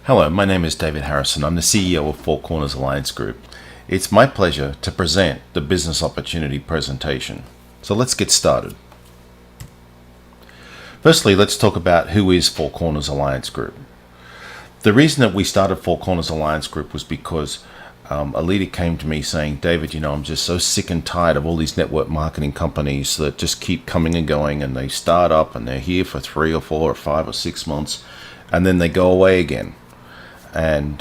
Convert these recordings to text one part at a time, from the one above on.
Hello, my name is David Harrison. I'm the CEO of Four Corners Alliance Group. It's my pleasure to present the business opportunity presentation. So let's get started. Firstly, let's talk about who is Four Corners Alliance Group. The reason that we started Four Corners Alliance Group was because a leader came to me saying, David, I'm just so sick and tired of all these network marketing companies that just keep coming and going, and they start up and they're here for 3 or 4 or 5 or 6 months and then they go away again. And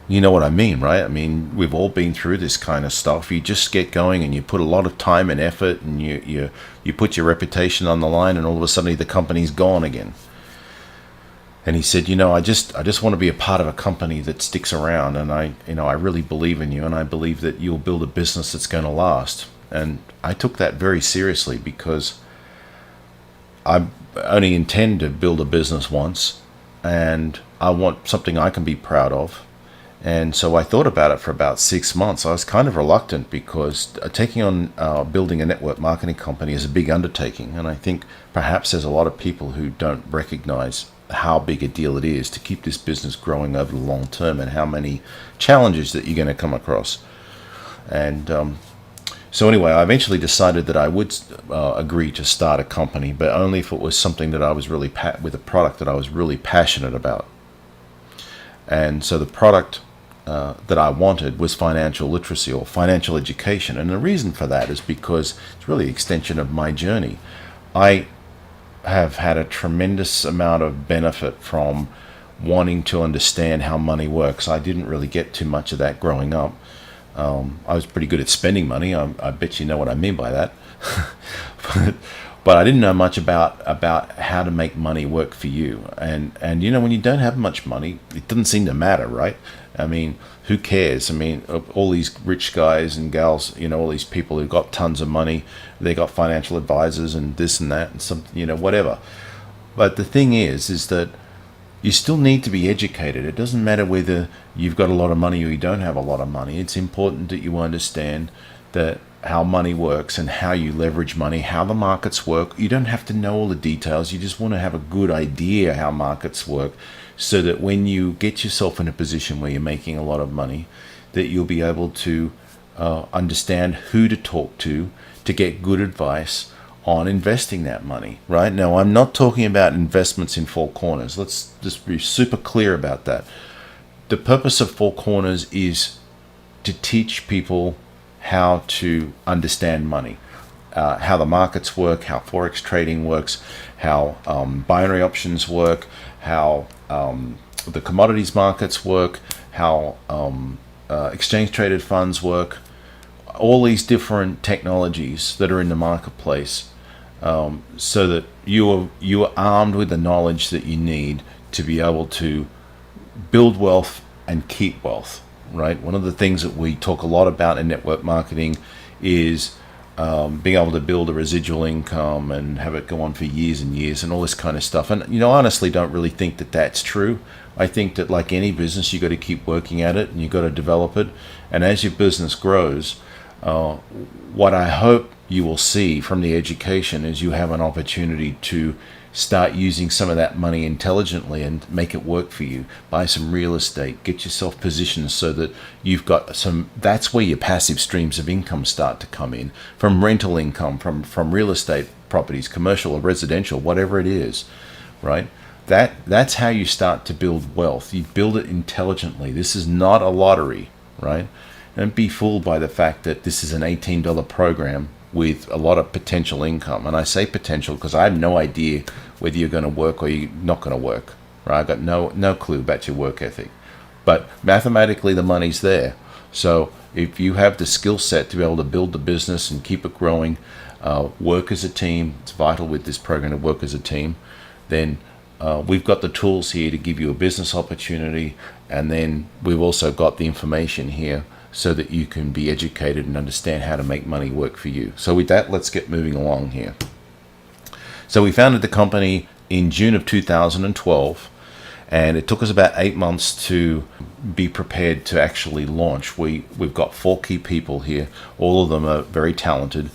you know what I mean, right? I mean, we've all been through this kind of stuff. You just get going and you put a lot of time and effort, and you put your reputation on the line, and all of a sudden the company's gone again. And he said, I just want to be a part of a company that sticks around, and I really believe in you, and I believe that you'll build a business that's going to last. And I took that very seriously, because I only intend to build a business once, and I want something I can be proud of. And so I thought about it for about 6 months. I was kind of reluctant, because taking on building a network marketing company is a big undertaking. And I think perhaps there's a lot of people who don't recognize how big a deal it is to keep this business growing over the long term, and how many challenges that you're going to come across. And so anyway, I eventually decided that I would agree to start a company, but only if it was something that I was really with a product that I was really passionate about. And so the product that I wanted was financial literacy, or financial education. And the reason for that is because it's really an extension of my journey. I have had a tremendous amount of benefit from wanting to understand how money works. I didn't really get too much of that growing up. I was pretty good at spending money. I bet you know what I mean by that. But I didn't know much about how to make money work for you. And when you don't have much money, it doesn't seem to matter, right? I mean, who cares? I mean, all these rich guys and gals, all these people who've got tons of money, they got financial advisors and this and that and some, whatever. But the thing is that you still need to be educated. It doesn't matter whether you've got a lot of money or you don't have a lot of money. It's important that you understand that how money works and how you leverage money, how the markets work. You don't have to know all the details. You just want to have a good idea how markets work, so that when you get yourself in a position where you're making a lot of money, that you'll be able to understand who to talk to get good advice on investing that money, right? Now, I'm not talking about investments in Four Corners. Let's just be super clear about that. The purpose of Four Corners is to teach people how to understand money, how the markets work, how forex trading works, how binary options work, how the commodities markets work, how exchange traded funds work, all these different technologies that are in the marketplace, so that you are armed with the knowledge that you need to be able to build wealth and keep wealth. Right. One of the things that we talk a lot about in network marketing is being able to build a residual income and have it go on for years and years and all this kind of stuff. And I honestly don't really think that that's true. I think that, like any business, you got to keep working at it and you got to develop it. And as your business grows, what I hope you will see from the education is you have an opportunity to start using some of that money intelligently and make it work for you. Buy some real estate, get yourself positioned so that you've got some. That's where your passive streams of income start to come in, from rental income, from real estate properties, commercial or residential, whatever it is, right? That's how you start to build wealth. You build it intelligently. This is not a lottery, right? Don't be fooled by the fact that this is an $18 program with a lot of potential income. And I say potential because I have no idea whether you're going to work or you're not going to work, right? I've got no clue about your work ethic. But mathematically, the money's there. So if you have the skill set to be able to build the business and keep it growing, work as a team, it's vital with this program to work as a team, then we've got the tools here to give you a business opportunity. And then we've also got the information here so that you can be educated and understand how to make money work for you. So with that, let's get moving along here. So we founded the company in June of 2012, and it took us about 8 months to be prepared to actually launch. We've got 4 key people here. All of them are very talented.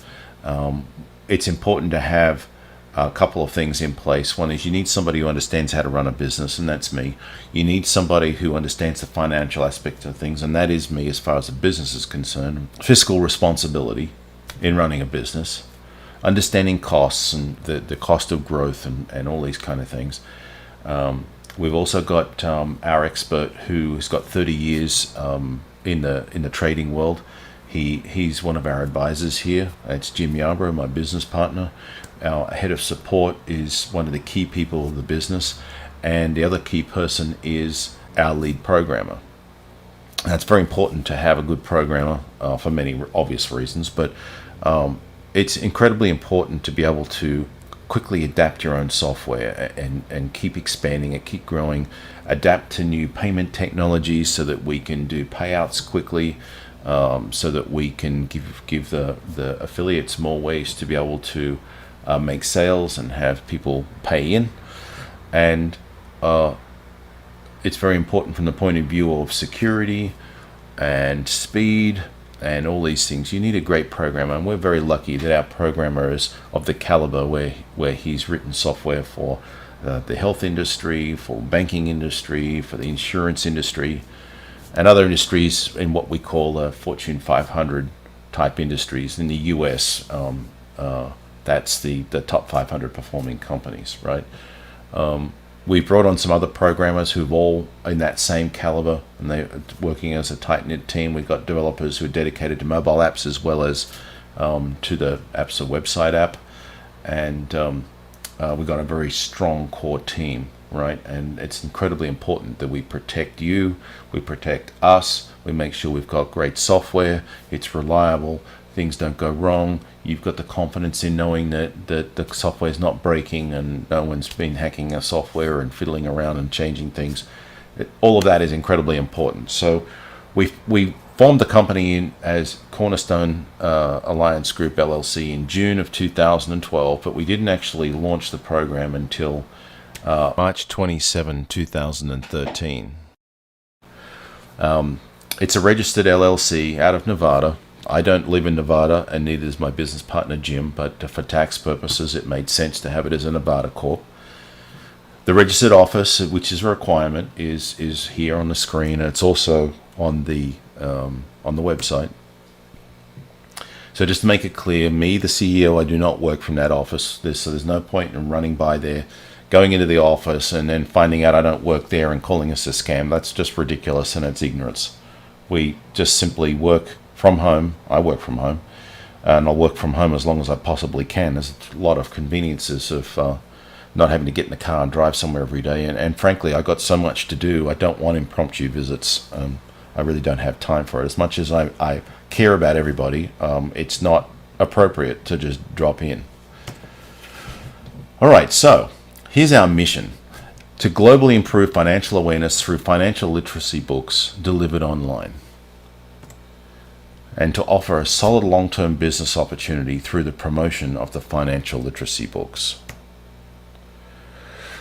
It's important to have a couple of things in place. One is you need somebody who understands how to run a business, and that's me. You need somebody who understands the financial aspect of things, and that is me as far as the business is concerned. Fiscal responsibility in running a business, understanding costs and the cost of growth and all these kind of things. We've also got our expert who has got 30 years in the trading world. He's one of our advisors here. It's Jim Yarbrough, my business partner. Our head of support is one of the key people of the business, and the other key person is our lead programmer. And it's very important to have a good programmer for many obvious reasons, but it's incredibly important to be able to quickly adapt your own software and keep expanding it, keep growing, adapt to new payment technologies so that we can do payouts quickly, so that we can give the affiliates more ways to be able to make sales and have people pay in. And it's very important from the point of view of security and speed and all these things. You need a great programmer, and we're very lucky that our programmer is of the caliber where he's written software for the health industry, for banking industry, for the insurance industry, and other industries in what we call Fortune 500 type industries in the US. That's the top 500 performing companies, right? We've brought on some other programmers who've all in that same caliber, and they're working as a tight-knit team. We've got developers who are dedicated to mobile apps as well as to the Apps a Website app, and we've got a very strong core team, right? And it's incredibly important that we protect you, we protect us, we make sure we've got great software, it's reliable, things don't go wrong. You've got the confidence in knowing that the software is not breaking and no one's been hacking our software and fiddling around and changing things. All of that is incredibly important. So we formed the company as Cornerstone Alliance Group LLC in June of 2012, but we didn't actually launch the program until March 27, 2013. It's a registered LLC out of Nevada. I don't live in Nevada, and neither does my business partner Jim, but for tax purposes it made sense to have it as a Nevada Corp. The registered office, which is a requirement, is here on the screen, and it's also on the website. So just to make it clear, me, the CEO, I do not work from that office. So there's no point in running by there, going into the office, and then finding out I don't work there and calling us a scam. That's just ridiculous, and it's ignorance. We just simply work from home. I work from home, and I'll work from home as long as I possibly can. There's a lot of conveniences of not having to get in the car and drive somewhere every day. And frankly, I got so much to do. I don't want impromptu visits. I really don't have time for it. As much as I care about everybody, it's not appropriate to just drop in. All right, so here's our mission: to globally improve financial awareness through financial literacy books delivered online, and to offer a solid long-term business opportunity through the promotion of the financial literacy books.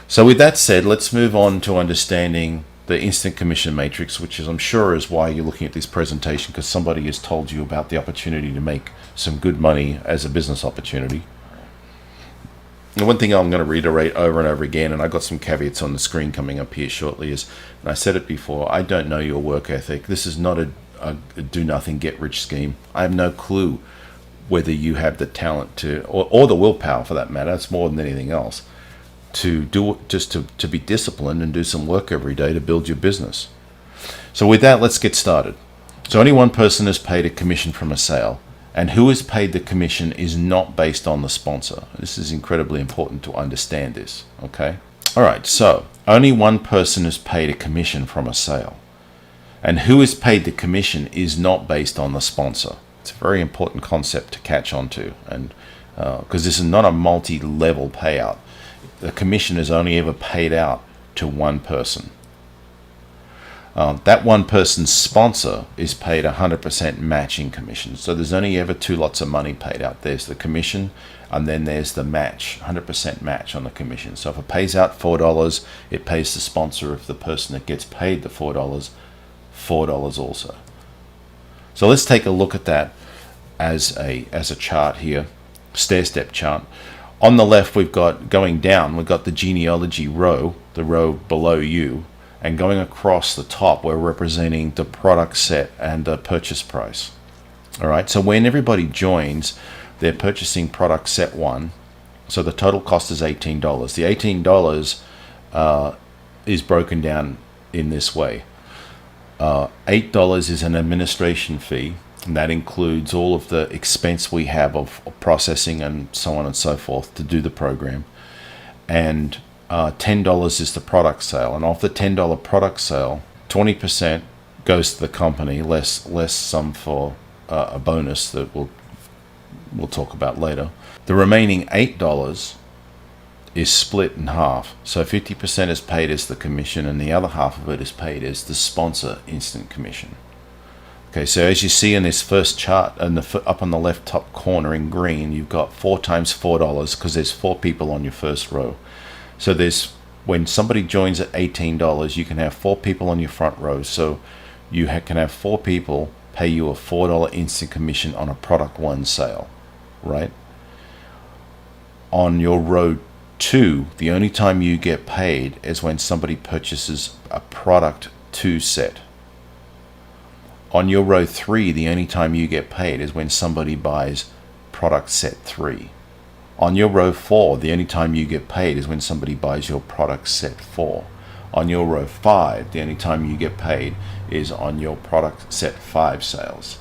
So with that said, let's move on to understanding the instant commission matrix, which is, I'm sure, is why you're looking at this presentation, because somebody has told you about the opportunity to make some good money as a business opportunity. And one thing I'm going to reiterate over and over again, and I've got some caveats on the screen coming up here shortly, is, and I said it before, I don't know your work ethic. This is not a do-nothing, get-rich scheme. I have no clue whether you have the talent to, or the willpower for that matter, it's more than anything else, to do just to be disciplined and do some work every day to build your business. So with that, let's get started. So only one person is paid a commission from a sale, and who is paid the commission is not based on the sponsor. This is incredibly important to understand this, okay? All right, so only one person is paid a commission from a sale, and who is paid the commission is not based on the sponsor. It's a very important concept to catch on to, and because this is not a multi-level payout. The commission is only ever paid out to one person. That one person's sponsor is paid 100% matching commission. So there's only ever two lots of money paid out. There's the commission, and then there's the match, 100% match on the commission. So if it pays out $4, it pays the sponsor of the person that gets paid the $4 also. So let's take a look at that as a chart here, stair-step chart. On the left, we've got going down, we've got the genealogy row, the row below you, and going across the top, we're representing the product set and the purchase price. All right, so when everybody joins, they're purchasing product set 1. So the total cost is $18. The $18 is broken down in this way. $8 is an administration fee, and that includes all of the expense we have of processing and so on and so forth to do the program. And $10 is the product sale. And off the $10 product sale, 20% goes to the company, less some for a bonus that we'll talk about later. The remaining $8 is split in half. So 50% is paid as the commission, and the other half of it is paid as the sponsor instant commission. Okay, so as you see in this first chart, up on the left top corner in green, you've got 4 times $4 because there's 4 people on your first row. So when somebody joins at $18, you can have 4 people on your front row. So you can have 4 people pay you a $4 instant commission on a product 1 sale, right? On your row 2, the only time you get paid is when somebody purchases a product 2 set. On your row 3, the only time you get paid is when somebody buys product set 3. On your row 4, the only time you get paid is when somebody buys your product set 4. On your row 5, the only time you get paid is on your product set 5 sales.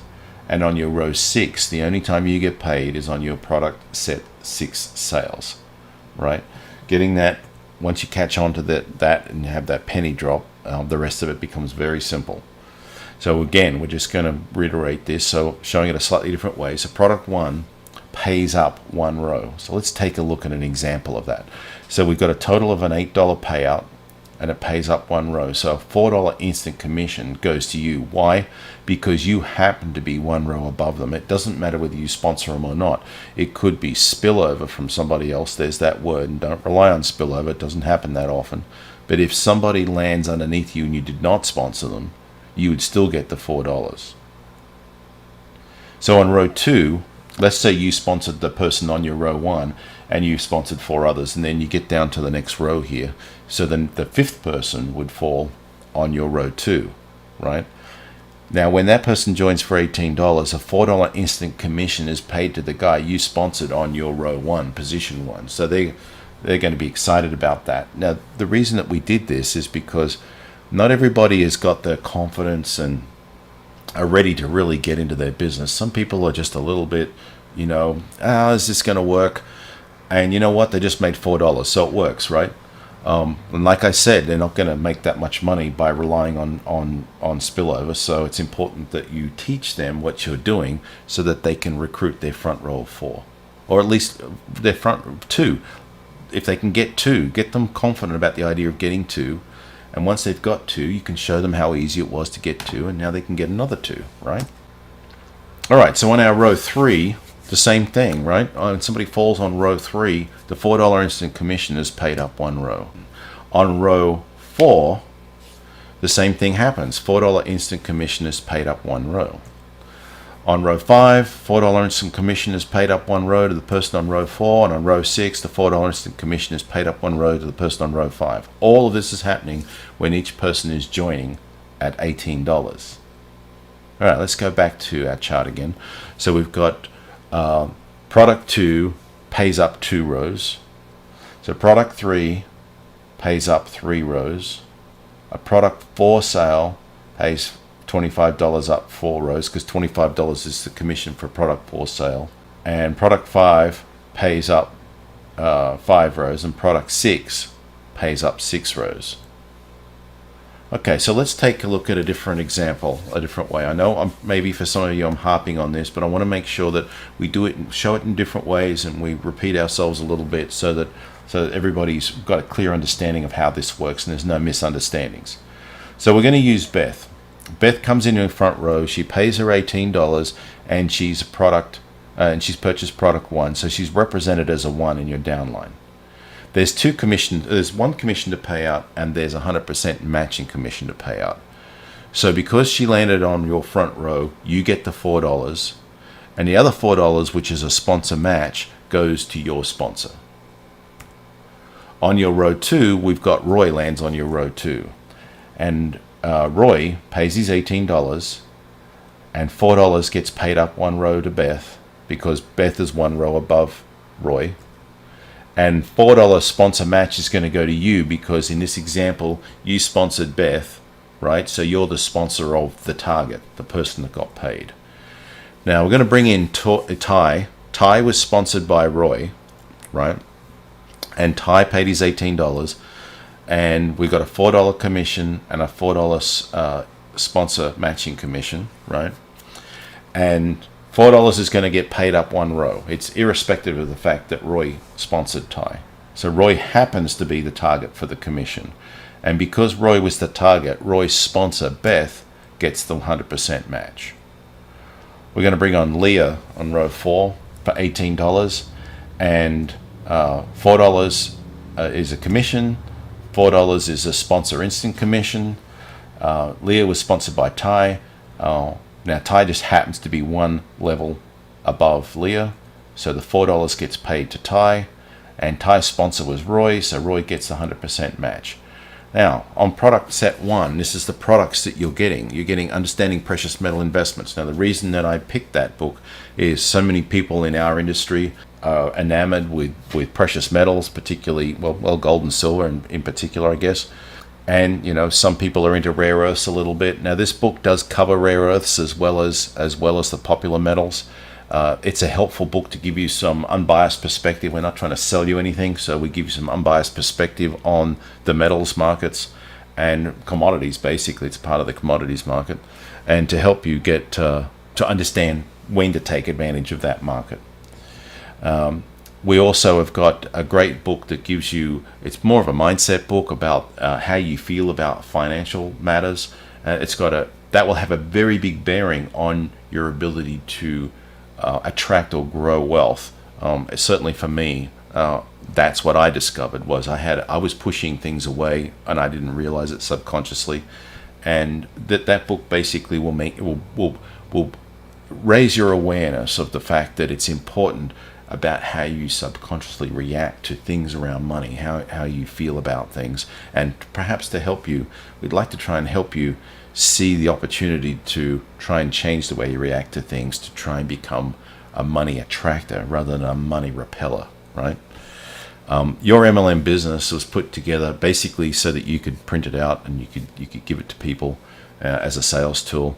And on your row 6, the only time you get paid is on your product set 6 sales, right? Getting that, once you catch on to that and have that penny drop, the rest of it becomes very simple. So again, we're just going to reiterate this, so showing it a slightly different way. So product 1 pays up 1 row. So let's take a look at an example of that. So we've got a total of an $8 payout, and it pays up 1 row. So a $4 instant commission goes to you. Why? Because you happen to be 1 row above them. It doesn't matter whether you sponsor them or not. It could be spillover from somebody else. There's that word, and don't rely on spillover. It doesn't happen that often. But if somebody lands underneath you and you did not sponsor them, you would still get the $4. So on row 2, let's say you sponsored the person on your row 1 and you sponsored 4 others, and then you get down to the next row here. So then the 5th person would fall on your row 2, right? Now when that person joins for $18, a $4 instant commission is paid to the guy you sponsored on your row 1, position 1. So they're going to be excited about that. Now the reason that we did this is because not everybody has got the confidence and are ready to really get into their business. Some people are just a little bit, is this going to work? And you know what? They just made $4, so it works, right? And like I said, they're not going to make that much money by relying on spillover. So it's important that you teach them what you're doing so that they can recruit their front row of 4, or at least their front 2. If they can get 2, get them confident about the idea of getting 2. And once they've got 2, you can show them how easy it was to get 2, and now they can get another 2, right? All right, so on our row 3, the same thing, right? When somebody falls on row 3, the $4 instant commission is paid up 1 row. On row 4, the same thing happens. $4 instant commission is paid up 1 row. On row 5, $4 instant commission is paid up 1 row to the person on row 4, and on row 6, the $4 instant commission is paid up 1 row to the person on row 5. All of this is happening when each person is joining at $18. All right, let's go back to our chart again. So we've got product 2 pays up 2 rows. So product 3 pays up 3 rows. A product 4 sale pays $25 up 4 rows, because $25 is the commission for product 4 sale. And product 5 pays up 5 rows, and product 6 pays up 6 rows. Okay, so let's take a look at a different example, a different way. I know maybe for some of you I'm harping on this, but I want to make sure that we do it and show it in different ways, and we repeat ourselves a little bit so that everybody's got a clear understanding of how this works and there's no misunderstandings. So we're going to use Beth. Beth comes in front row. She pays her $18, and she's she's purchased product 1, so she's represented as a 1 in your downline. There's 2 commissions. There's 1 commission to pay out, and there's 100% matching commission to pay out. So because she landed on your front row, you get the $4, and the other $4, which is a sponsor match, goes to your sponsor. On your row 2, we've got Roy lands on your row 2. And Roy pays his $18, and $4 gets paid up one row to Beth, because Beth is one row above Roy. And $4 sponsor match is going to go to you, because in this example, you sponsored Beth, right? So you're the sponsor of the target, the person that got paid. Now we're going to bring in Ty. Ty was sponsored by Roy, right? And Ty paid his $18, and we got a $4 commission and a $4 sponsor matching commission, right? And $4 is going to get paid up one row. It's irrespective of the fact that Roy sponsored Ty. So Roy happens to be the target for the commission. And because Roy was the target, Roy's sponsor, Beth, gets the 100% match. We're going to bring on Leah on row 4 for $18, and $4 is a commission, $4 is a sponsor instant commission. Leah was sponsored by Ty. Now Ty just happens to be one level above Leah, so the $4 gets paid to Ty, and Ty's sponsor was Roy, so Roy gets the 100% match. Now, on product set 1, this is the products that you're getting. You're getting Understanding Precious Metal Investments. Now, the reason that I picked that book is so many people in our industry are enamored with precious metals, particularly, well, gold and silver in particular, I guess. And, some people are into rare earths a little bit. Now, this book does cover rare earths as well as the popular metals. It's a helpful book to give you some unbiased perspective. We're not trying to sell you anything, so we give you some unbiased perspective on the metals markets and commodities. Basically, it's part of the commodities market, and to help you get to understand when to take advantage of that market. We also have got a great book that gives you, it's more of a mindset book about how you feel about financial matters. That will have a very big bearing on your ability to attract or grow wealth. Certainly for me, that's what I discovered was I was pushing things away and I didn't realize it subconsciously, and that book basically will raise your awareness of the fact that it's important about how you subconsciously react to things around money, how you feel about things, and perhaps to help you, we'd like to try and help you see the opportunity to try and change the way you react to things, to try and become a money attractor rather than a money repeller, right? Your MLM business was put together basically so that you could print it out and you could give it to people as a sales tool,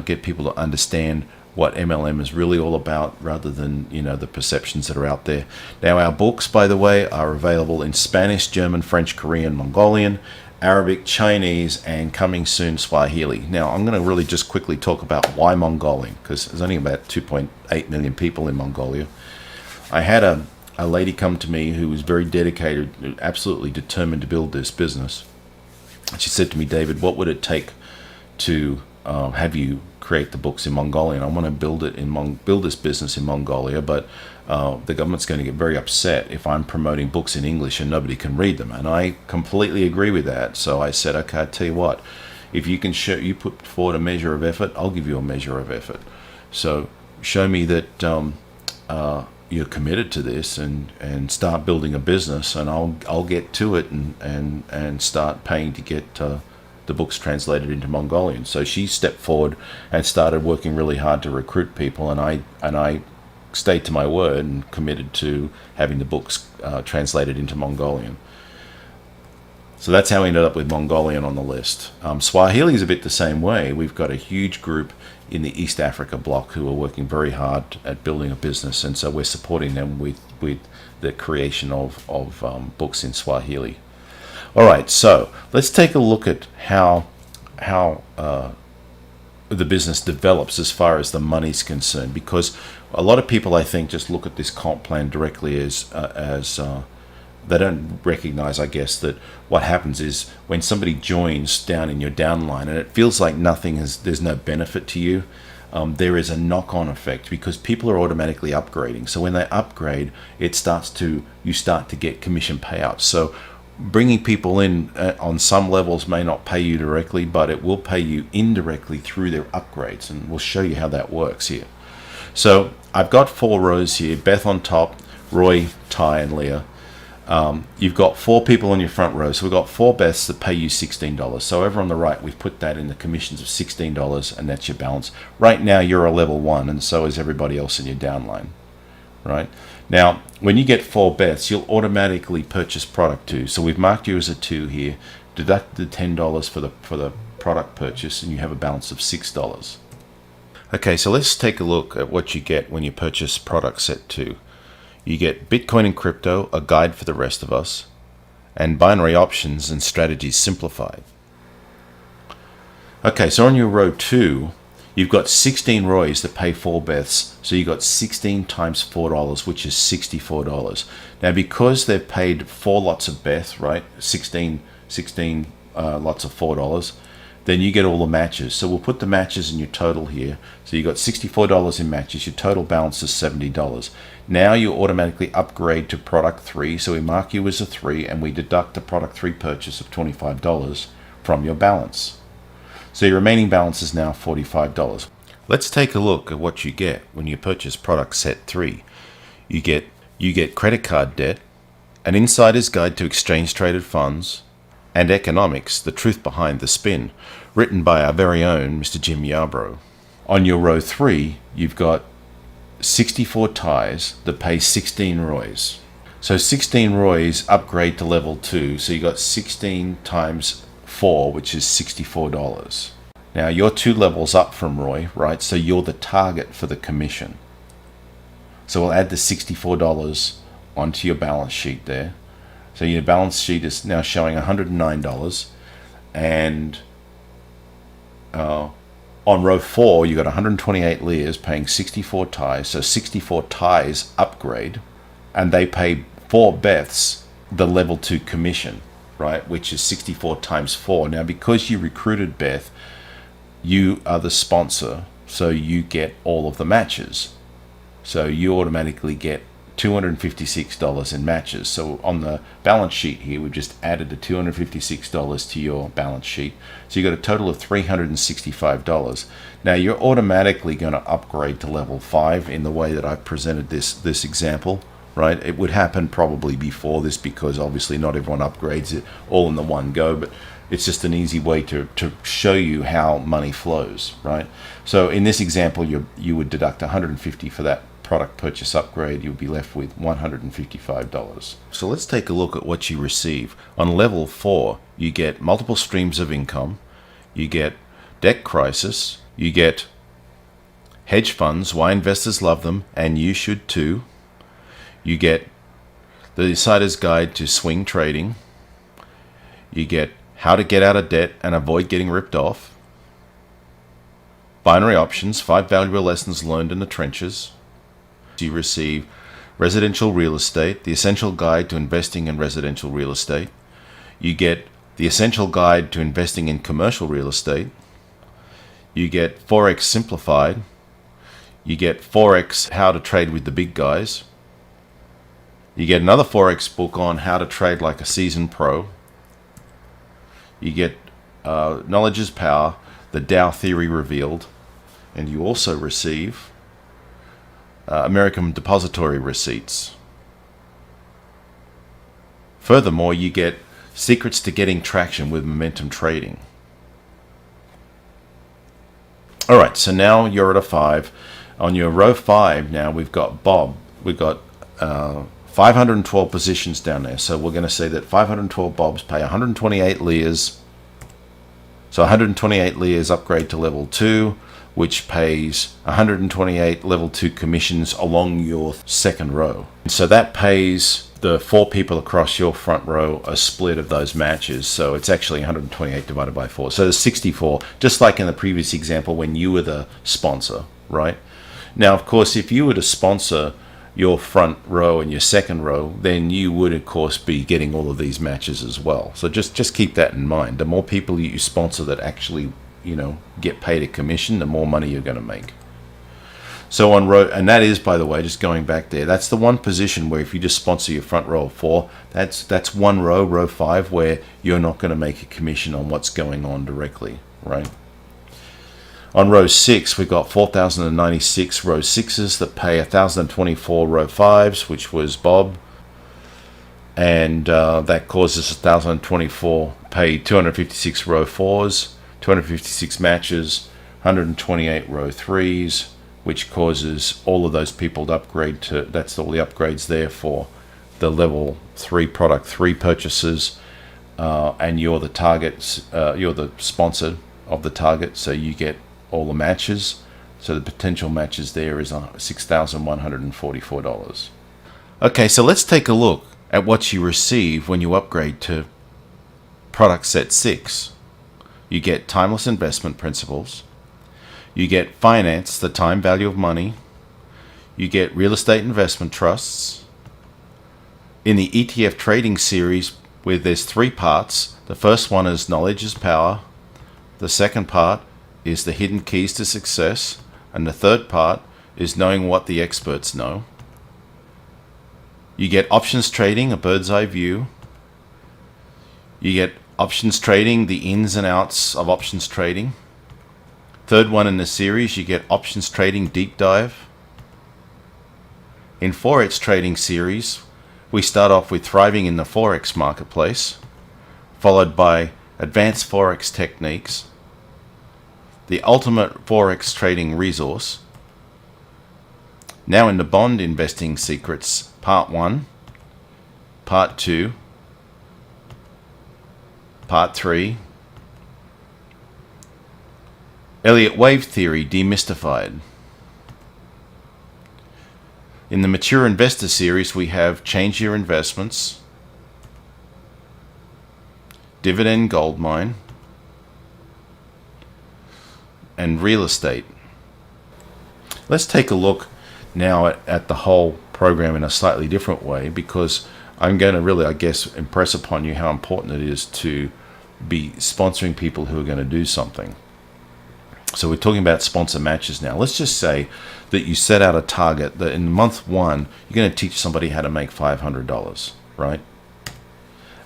get people to understand what MLM is really all about rather than the perceptions that are out there. Now, our books, by the way, are available in Spanish, German, French, Korean, Mongolian, Arabic, Chinese, and coming soon Swahili. Now, I'm going to really just quickly talk about why Mongolian, because there's only about 2.8 million people in Mongolia. I had a lady come to me who was very dedicated, absolutely determined to build this business. She said to me, David, what would it take to have you create the books in Mongolian? I want to build this business in Mongolia, but the government's going to get very upset if I'm promoting books in English and nobody can read them. And I completely agree with that. So I said, okay, I'll tell you what, if you can you put forward a measure of effort, I'll give you a measure of effort. So show me that you're committed to this and start building a business, and I'll get to it and start paying to get the books translated into Mongolian. So she stepped forward and started working really hard to recruit people, and I stayed to my word and committed to having the books translated into Mongolian. So that's how we ended up with Mongolian on the list. Swahili is a bit the same way. We've got a huge group in the East Africa bloc who are working very hard at building a business, and so we're supporting them with the creation of books in Swahili. All right, so let's take a look at how the business develops as far as the money's concerned, because a lot of people, I think, just look at this comp plan directly as they don't recognize, I guess, that what happens is when somebody joins down in your downline and it feels like there's no benefit to you, there is a knock-on effect because people are automatically upgrading. So when they upgrade, you start to get commission payouts. So bringing people in on some levels may not pay you directly, but it will pay you indirectly through their upgrades, and we'll show you how that works here. So I've got 4 rows here, Beth on top, Roy, Ty, and Leah. You've got 4 people on your front row, so we've got 4 bets that pay you $16. So over on the right, we've put that in the commissions of $16, and that's your balance. Right now, you're a level 1, and so is everybody else in your downline, right? Now, when you get 4 bets, you'll automatically purchase product 2. So we've marked you as a 2 here, deduct the $10 for the product purchase, and you have a balance of $6. Okay, so let's take a look at what you get when you purchase product set 2. You get Bitcoin and Crypto, a guide for the rest of us, and binary options and strategies simplified. Okay, so on your row 2, you've got 16 ROIs that pay 4 bets, so you got 16 times $4, which is $64. Now, because they've paid 4 lots of bets, right, 16 lots of $4, then you get all the matches. So we'll put the matches in your total here. So you got $64 in matches. Your total balance is $70. Now you automatically upgrade to product 3. So we mark you as a 3, and we deduct the product 3 purchase of $25 from your balance. So your remaining balance is now $45. Let's take a look at what you get when you purchase product set 3. You get credit card debt, an insider's guide to exchange traded funds, and Economics, the truth behind the spin, written by our very own Mr. Jim Yarbrough. On your row 3, you've got 64 ties that pay 16 ROIs. So 16 ROIs upgrade to level 2, so you got 16 times 4, which is $64. Now you're 2 levels up from ROI, right? So you're the target for the commission. So we'll add the $64 onto your balance sheet there. So your balance sheet is now showing $109, and on row 4 you got 128 layers paying 64 ties. So 64 ties upgrade, and they pay 4 bets the level 2 commission, right? Which is 64 times 4. Now, because you recruited Beth, you are the sponsor, so you get all of the matches. So you automatically get $256 in matches. So on the balance sheet here, we've just added the $256 to your balance sheet. So you got a total of $365. Now you're automatically going to upgrade to level 5 in the way that I've presented this example, right? It would happen probably before this, because obviously not everyone upgrades it all in the one go, but it's just an easy way to show you how money flows, right? So in this example, you would deduct $150 for that product purchase upgrade. You'll be left with $155. So let's take a look at what you receive. On level 4, you get multiple streams of income, you get debt crisis, you get hedge funds, why investors love them, and you should too. You get the insider's guide to swing trading. You get how to get out of debt and avoid getting ripped off. Binary options, 5 valuable lessons learned in the trenches. You receive residential real estate, the essential guide to investing in residential real estate. You get the essential guide to investing in commercial real estate. You get Forex simplified. You get Forex, how to trade with the big guys. You get another Forex book on how to trade like a seasoned pro. You get Knowledge is Power, the Dow Theory Revealed. And you also receive American Depository Receipts. Furthermore, you get Secrets to Getting Traction with Momentum Trading. Alright, so now you're at a 5. On your row 5 now, we've got Bob. We've got 512 positions down there. So we're going to say that 512 Bobs pay 128 layers. So 128 layers upgrade to level 2, which pays 128 level 2 commissions along your second row. So that pays the 4 people across your front row a split of those matches. So it's actually 128 divided by 4. So there's 64, just like in the previous example when you were the sponsor, right? Now, of course, if you were to sponsor your front row and your second row, then you would, of course, be getting all of these matches as well. So just keep that in mind. The more people you sponsor that actually, get paid a commission, the more money you're going to make. So on row, and that is, by the way, just going back there, that's the one position where if you just sponsor your front row of 4, that's one row, row 5, where you're not going to make a commission on what's going on directly, right? On row 6, we've got 4,096 row 6s that pay 1,024 row 5s, which was Bob. and that causes 1,024 pay 256 row 4s, 256 matches, 128 row 3s, which causes all of those people to upgrade to, that's all the upgrades there for the level 3 product 3 purchases, and you're the target, you're the sponsor of the target, so you get all the matches. So the potential matches there is $6,144. Okay, so let's take a look at what you receive when you upgrade to product set 6. You get timeless investment principles. You get finance, the time value of money. You get real estate investment trusts. In the ETF trading series, where there's 3 parts, the first one is knowledge is power. The second part is the hidden keys to success. And the third part is knowing what the experts know. You get options trading, a bird's eye view. You get options trading, the ins and outs of options trading. Third one in the series, you get options trading deep dive. In Forex trading series, we start off with thriving in the Forex marketplace, followed by advanced Forex techniques, the ultimate Forex trading resource. Now in the bond investing secrets, part 1, part 2, part 3, Elliott wave theory demystified. In the mature investor series, we have change your investments, dividend gold mine, and real estate. Let's take a look now at the whole program in a slightly different way, because I'm going to really, I guess, impress upon you how important it is to be sponsoring people who are going to do something. So we're talking about sponsor matches now. Let's just say that you set out a target that in month 1, you're going to teach somebody how to make $500, right?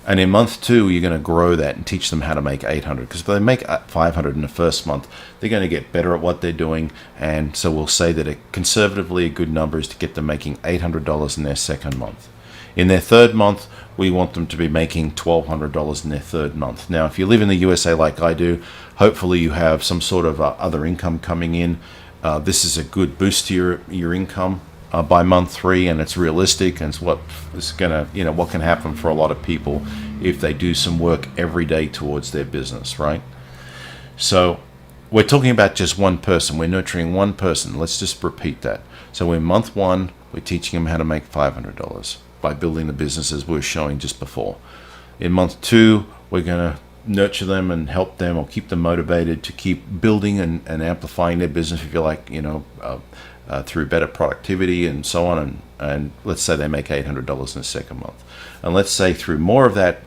And in month 2, you're going to grow that and teach them how to make $800. Because if they make $500 in the first month, they're going to get better at what they're doing. And so we'll say that conservatively a good number is to get them making $800 in their second month. In their third month, we want them to be making $1,200 in their third month. Now, if you live in the USA like I do, hopefully you have some sort of other income coming in. This is a good boost to your income by month 3, and it's realistic, and it's what is gonna, what can happen for a lot of people if they do some work every day towards their business, right? So we're talking about just one person. We're nurturing one person. Let's just repeat that. So in month 1, we're teaching them how to make $500 by building the businesses we were showing just before. In month 2, we're going to nurture them and help them or keep them motivated to keep building and amplifying their business, if you like, through better productivity and so on. And let's say they make $800 in the second month. And let's say through more of that,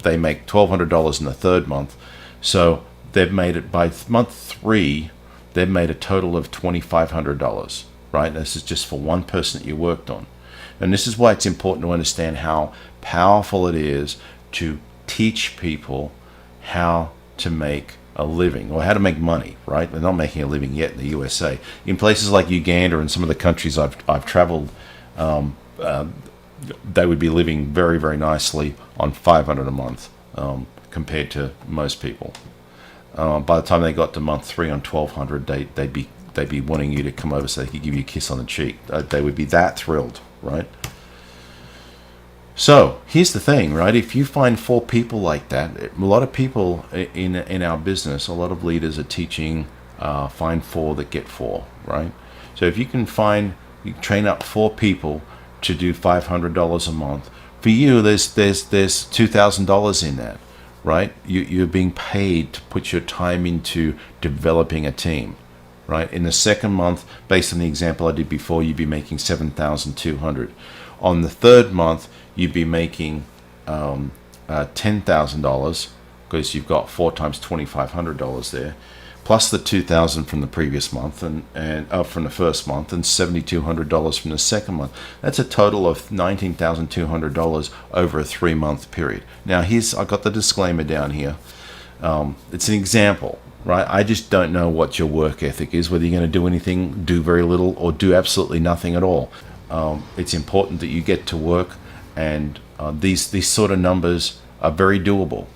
they make $1,200 in the third month. So they've made it by month 3, they've made a total of $2,500, right? This is just for one person that you worked on. And this is why it's important to understand how powerful it is to teach people how to make a living or how to make money, right? They're not making a living yet in the USA. In places like Uganda and some of the countries I've traveled, they would be living very, very nicely on $500 a month compared to most people. By the time they got to month 3 on $1,200, they'd be wanting you to come over so they could give you a kiss on the cheek. They would be that thrilled, right? So here's the thing, right? If you find 4 people like that, a lot of people in our business, a lot of leaders are teaching find 4 that get 4, right? So if you can train up 4 people to do $500 a month, for you, there's $2,000 in that, right? You're being paid to put your time into developing a team, right? In the second month, based on the example I did before, you'd be making $7,200. On the third month, you'd be making $10,000 because you've got 4 times $2,500 there, plus the $2,000 from the previous month and from the first month, and $7,200 from the second month. That's a total of $19,200 over a 3-month period. Now, I've got the disclaimer down here. It's an example, right? I just don't know what your work ethic is, whether you're going to do anything, do very little, or do absolutely nothing at all. It's important that you get to work and These sort of numbers are very doable.